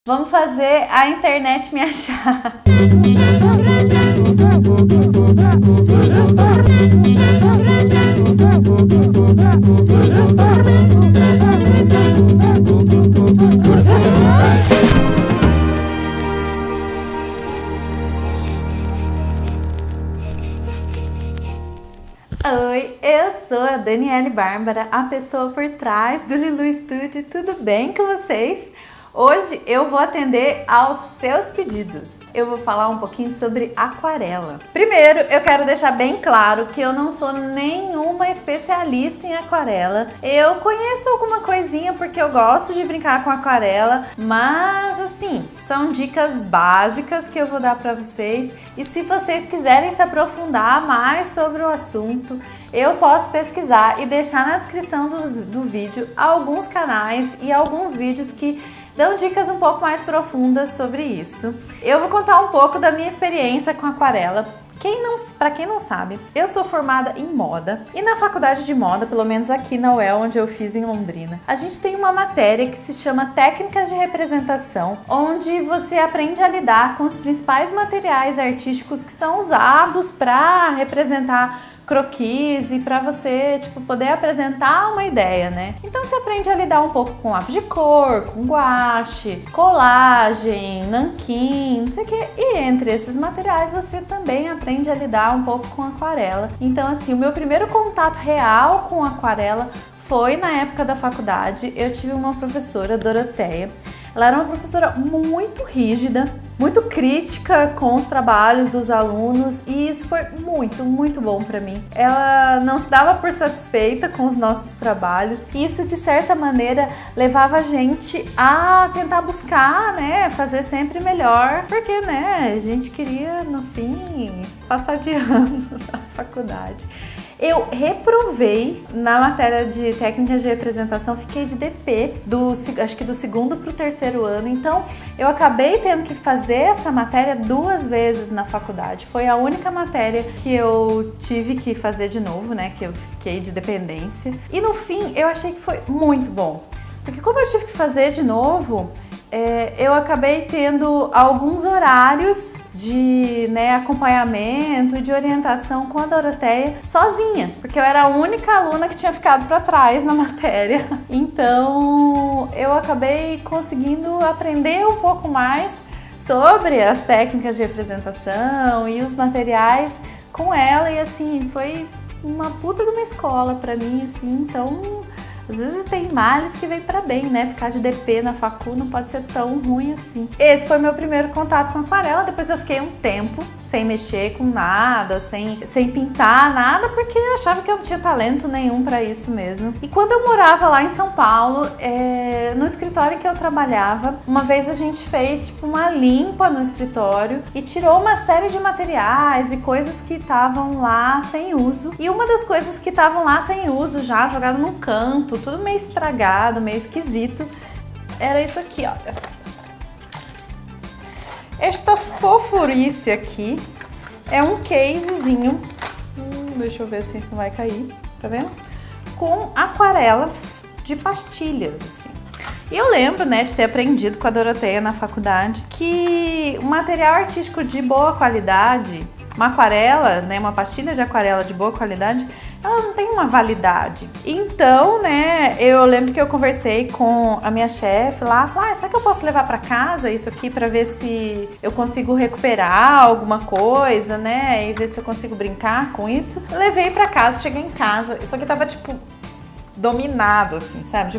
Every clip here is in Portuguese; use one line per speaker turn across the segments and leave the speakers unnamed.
Vamos fazer a internet me achar. Oi, eu sou a Daniele Bárbara, a pessoa por trás do Lilu Studio. Tudo bem com vocês? Hoje eu vou atender aos seus pedidos. Eu vou falar um pouquinho sobre aquarela. Primeiro, eu quero deixar bem claro que eu não sou nenhuma especialista em aquarela. Eu conheço alguma coisinha porque eu gosto de brincar com aquarela, mas assim, são dicas básicas que eu vou dar para vocês. E se vocês quiserem se aprofundar mais sobre o assunto, eu posso pesquisar e deixar na descrição do vídeo alguns canais e alguns vídeos que dão dicas um pouco mais profundas sobre isso. Eu vou contar um pouco da minha experiência com aquarela. Para quem não sabe, eu sou formada em moda e na faculdade de moda, pelo menos aqui na UEL, onde eu fiz em Londrina, a gente tem uma matéria que se chama Técnicas de Representação, onde você aprende a lidar com os principais materiais artísticos que são usados para representar croquis e para você, poder apresentar uma ideia, né? Então você aprende a lidar um pouco com lápis de cor, com guache, colagem, nanquim, não sei o que. E entre esses materiais você também aprende a lidar um pouco com aquarela. Então assim, o meu primeiro contato real com aquarela foi na época da faculdade. Eu tive uma professora, Doroteia. Ela era uma professora muito rígida, muito crítica com os trabalhos dos alunos e isso foi muito bom para mim. Ela não se dava por satisfeita com os nossos trabalhos e isso de certa maneira levava a gente a tentar buscar, né, fazer sempre melhor, porque, né, a gente queria no fim passar de ano na faculdade. Eu reprovei na matéria de técnicas de representação, fiquei de DP, acho que do segundo para o terceiro ano, então eu acabei tendo que fazer essa matéria 2 vezes na faculdade. Foi a única matéria que eu tive que fazer de novo, né, que eu fiquei de dependência. E no fim eu achei que foi muito bom, porque como eu tive que fazer de novo, eu acabei tendo alguns horários de, né, acompanhamento e de orientação com a Doroteia sozinha, porque eu era a única aluna que tinha ficado para trás na matéria. Então eu acabei conseguindo aprender um pouco mais sobre as técnicas de representação e os materiais com ela e assim, foi uma puta de uma escola para mim, assim, então às vezes tem males que vem pra bem, né? Ficar de DP na facu não pode ser tão ruim assim. Esse foi meu primeiro contato com aquarela, depois eu fiquei um tempo sem mexer com nada, sem pintar nada, porque eu achava que eu não tinha talento nenhum pra isso mesmo. E quando eu morava lá em São Paulo, no escritório que eu trabalhava, uma vez a gente fez uma limpa no escritório e tirou uma série de materiais e coisas que estavam lá sem uso. E uma das coisas que estavam lá sem uso, já jogado num canto, tudo meio estragado, meio esquisito, era isso aqui, olha. Esta fofurice aqui é um casezinho, deixa eu ver se isso vai cair, tá vendo? Com aquarelas de pastilhas, assim. E eu lembro, né, de ter aprendido com a Doroteia na faculdade que o material artístico de boa qualidade, uma aquarela, né, uma pastilha de aquarela de boa qualidade, ela não tem uma validade. Então, né, eu lembro que eu conversei com a minha chefe lá, falei, será que eu posso levar para casa isso aqui para ver se eu consigo recuperar alguma coisa, né, e ver se eu consigo brincar com isso. Levei para casa, cheguei em casa, isso aqui tava dominado assim, sabe,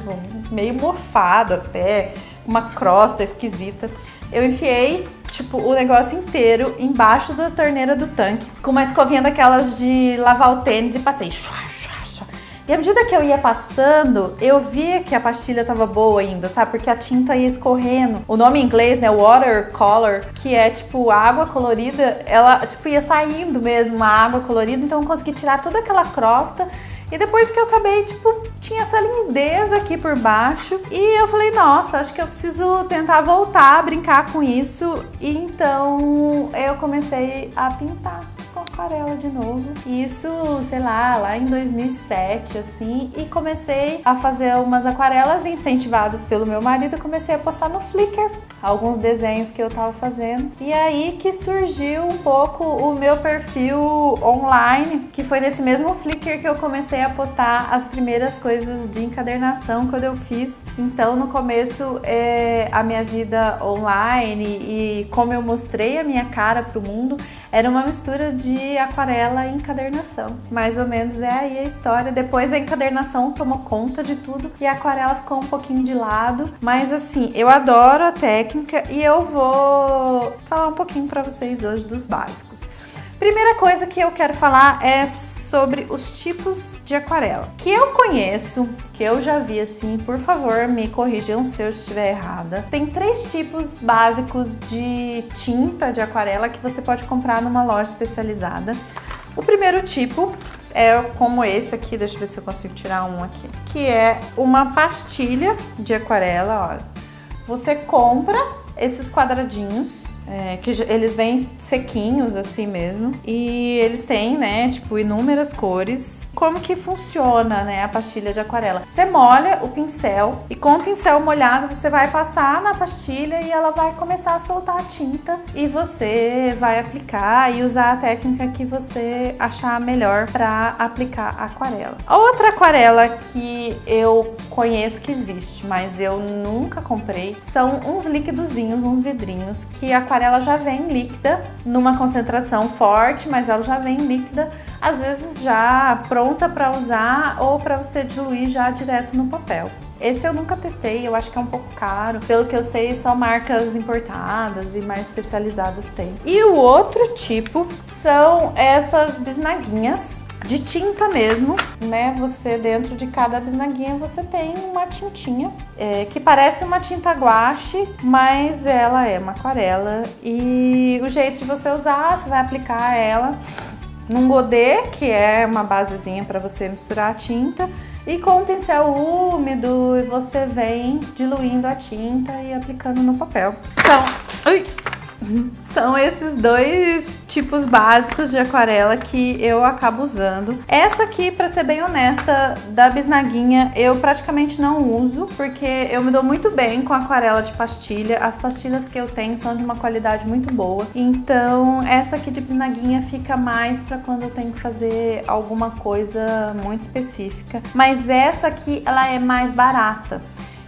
meio morfado até, uma crosta esquisita. Eu enfiei o negócio inteiro embaixo da torneira do tanque, com uma escovinha daquelas de lavar o tênis e passei. E à medida que eu ia passando, eu via que a pastilha tava boa ainda, sabe? Porque a tinta ia escorrendo. O nome em inglês, né? Watercolor, que é água colorida, ela ia saindo mesmo, uma água colorida, então eu consegui tirar toda aquela crosta. E depois que eu acabei, tinha essa lindeza aqui por baixo. E eu falei, nossa, acho que eu preciso tentar voltar a brincar com isso. E então eu comecei a pintar com aquarela de novo. Isso, sei lá em 2007, assim. E comecei a fazer umas aquarelas incentivadas pelo meu marido. Eu comecei a postar no Flickr. alguns desenhos que eu tava fazendo. E aí que surgiu um pouco o meu perfil online, que foi nesse mesmo Flickr que eu comecei a postar as primeiras coisas de encadernação quando eu fiz. Então no começo a minha vida online e como eu mostrei a minha cara pro mundo era uma mistura de aquarela e encadernação. Mais ou menos é aí a história. Depois a encadernação tomou conta de tudo e a aquarela ficou um pouquinho de lado. Mas assim, eu adoro a técnica e eu vou falar um pouquinho para vocês hoje dos básicos. Primeira coisa que eu quero falar é sobre os tipos de aquarela. Que eu conheço, que eu já vi assim, por favor, me corrijam se eu estiver errada. Tem 3 tipos básicos de tinta de aquarela que você pode comprar numa loja especializada. O primeiro tipo é como esse aqui, deixa eu ver se eu consigo tirar um aqui, que é uma pastilha de aquarela, olha. Você compra esses quadradinhos, que eles vêm sequinhos assim mesmo, e eles têm, né, tipo, inúmeras cores. Como que funciona, né, a pastilha de aquarela? Você molha o pincel e com o pincel molhado você vai passar na pastilha e ela vai começar a soltar a tinta e você vai aplicar e usar a técnica que você achar melhor para aplicar a aquarela. A outra aquarela que eu conheço que existe, mas eu nunca comprei, são uns liquidozinhos, uns vidrinhos, que a aquarela já vem líquida, numa concentração forte, mas ela já vem líquida, às vezes já pronta para usar ou para você diluir já direto no papel. Esse eu nunca testei, eu acho que é um pouco caro. Pelo que eu sei, só marcas importadas e mais especializadas têm. E o outro tipo são essas bisnaguinhas de tinta mesmo, né? Você, dentro de cada bisnaguinha, você tem uma tintinha que parece uma tinta guache, mas ela é uma aquarela. E o jeito de você usar, você vai aplicar ela num godê, que é uma basezinha para você misturar a tinta, e com um pincel úmido você vem diluindo a tinta e aplicando no papel. São esses 2 tipos básicos de aquarela que eu acabo usando. Essa aqui, pra ser bem honesta, da bisnaguinha, eu praticamente não uso, porque eu me dou muito bem com aquarela de pastilha. As pastilhas que eu tenho são de uma qualidade muito boa. Então, essa aqui de bisnaguinha fica mais pra quando eu tenho que fazer alguma coisa muito específica. Mas essa aqui, ela é mais barata.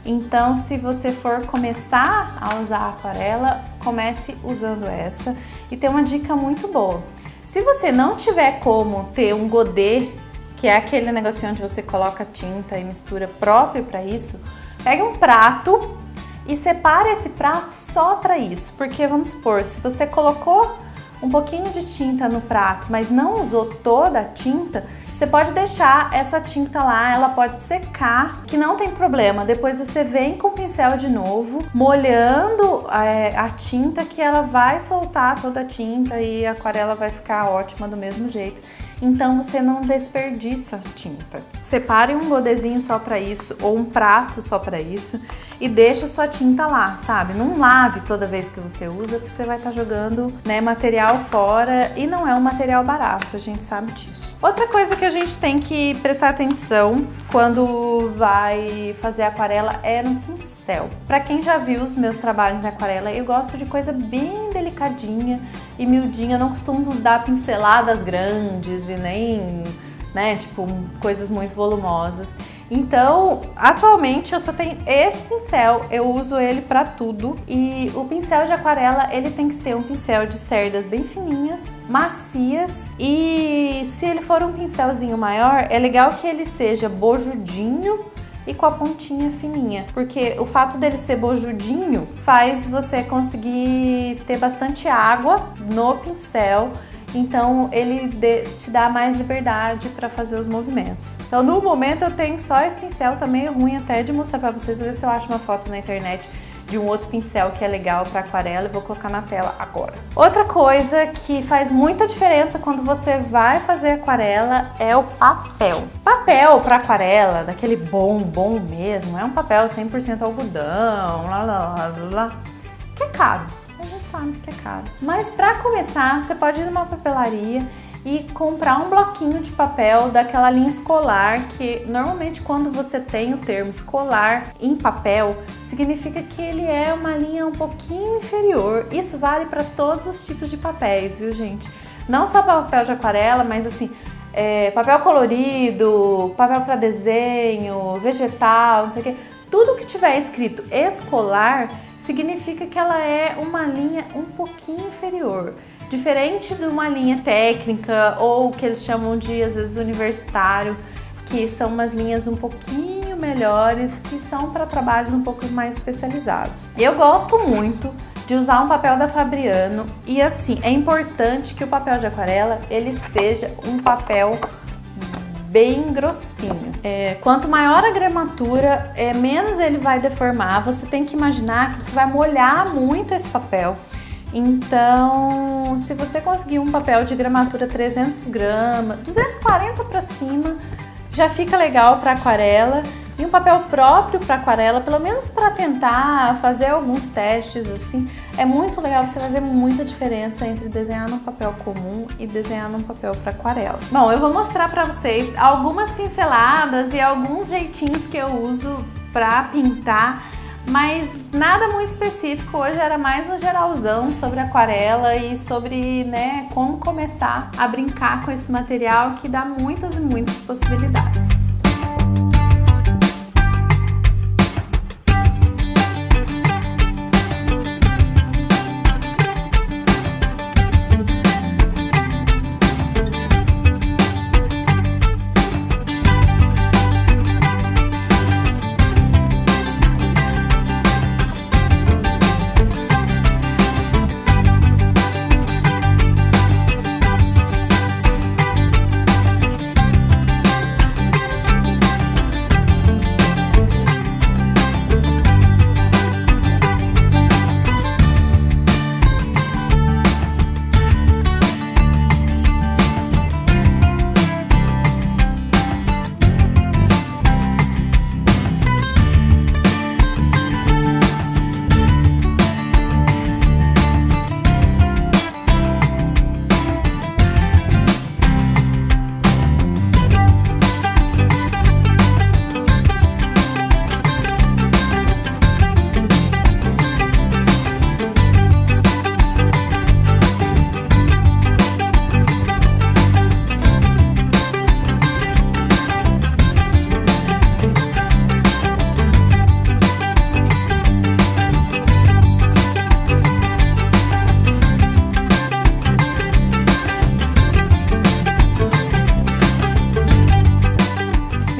Então, se você for começar a usar aquarela, comece usando essa. E tem uma dica muito boa. Se você não tiver como ter um godê, que é aquele negocinho onde você coloca tinta e mistura próprio para isso, pegue um prato e separe esse prato só para isso. Porque vamos supor, se você colocou um pouquinho de tinta no prato, mas não usou toda a tinta, você pode deixar essa tinta lá, ela pode secar, que não tem problema. Depois você vem com o pincel de novo, molhando a tinta, que ela vai soltar toda a tinta e a aquarela vai ficar ótima do mesmo jeito. Então você não desperdiça tinta. Separe um godezinho só para isso ou um prato só para isso e deixa sua tinta lá, sabe? Não lave toda vez que você usa, porque você vai estar jogando, né, material fora e não é um material barato, a gente sabe disso. Outra coisa que a gente tem que prestar atenção quando vai fazer aquarela é no pincel. Para quem já viu os meus trabalhos em aquarela, eu gosto de coisa bem delicadinha e miudinha, eu não costumo dar pinceladas grandes e nem, né, tipo, coisas muito volumosas. Então, atualmente eu só tenho esse pincel, eu uso ele pra tudo. E o pincel de aquarela, ele tem que ser um pincel de cerdas bem fininhas, macias. E se ele for um pincelzinho maior, é legal que ele seja bojudinho e com a pontinha fininha, porque o fato dele ser bojudinho faz você conseguir ter bastante água no pincel. Então ele te dá mais liberdade para fazer os movimentos. Então no momento eu tenho só esse pincel, tá meio ruim até de mostrar para vocês. Vou ver se eu acho uma foto na internet de um outro pincel que é legal para aquarela e vou colocar na tela agora. Outra coisa que faz muita diferença quando você vai fazer aquarela é o papel. Papel para aquarela, daquele bom mesmo, é um papel 100% algodão, que é caro. Sabe que é caro. Mas para começar, você pode ir numa papelaria e comprar um bloquinho de papel daquela linha escolar, que normalmente quando você tem o termo escolar em papel, significa que ele é uma linha um pouquinho inferior. Isso vale para todos os tipos de papéis, viu, gente? Não só para papel de aquarela, mas assim, papel colorido, papel para desenho, vegetal, não sei o que. Tudo que tiver escrito escolar significa que ela é uma linha um pouquinho inferior. Diferente de uma linha técnica ou que eles chamam de, às vezes, universitário, que são umas linhas um pouquinho melhores, que são para trabalhos um pouco mais especializados. Eu gosto muito de usar um papel da Fabriano e assim, é importante que o papel de aquarela ele seja um papel bem grossinho. Quanto maior a gramatura, menos ele vai deformar. Você tem que imaginar que você vai molhar muito esse papel. Então, se você conseguir um papel de gramatura 300 gramas, 240 para cima, já fica legal para aquarela. E um papel próprio para aquarela, pelo menos para tentar fazer alguns testes assim, é muito legal, você vai ver muita diferença entre desenhar num papel comum e desenhar num papel para aquarela. Bom, eu vou mostrar para vocês algumas pinceladas e alguns jeitinhos que eu uso para pintar, mas nada muito específico. Hoje era mais um geralzão sobre aquarela e sobre, né, como começar a brincar com esse material que dá muitas e muitas possibilidades.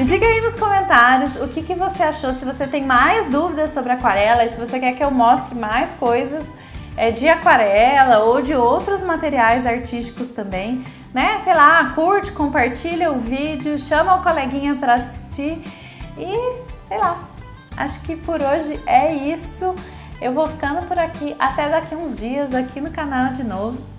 Diga aí nos comentários o que você achou, se você tem mais dúvidas sobre aquarela e se você quer que eu mostre mais coisas de aquarela ou de outros materiais artísticos também, né? Sei lá, curte, compartilha o vídeo, chama o coleguinha para assistir e sei lá, acho que por hoje é isso. Eu vou ficando por aqui, até daqui uns dias aqui no canal de novo.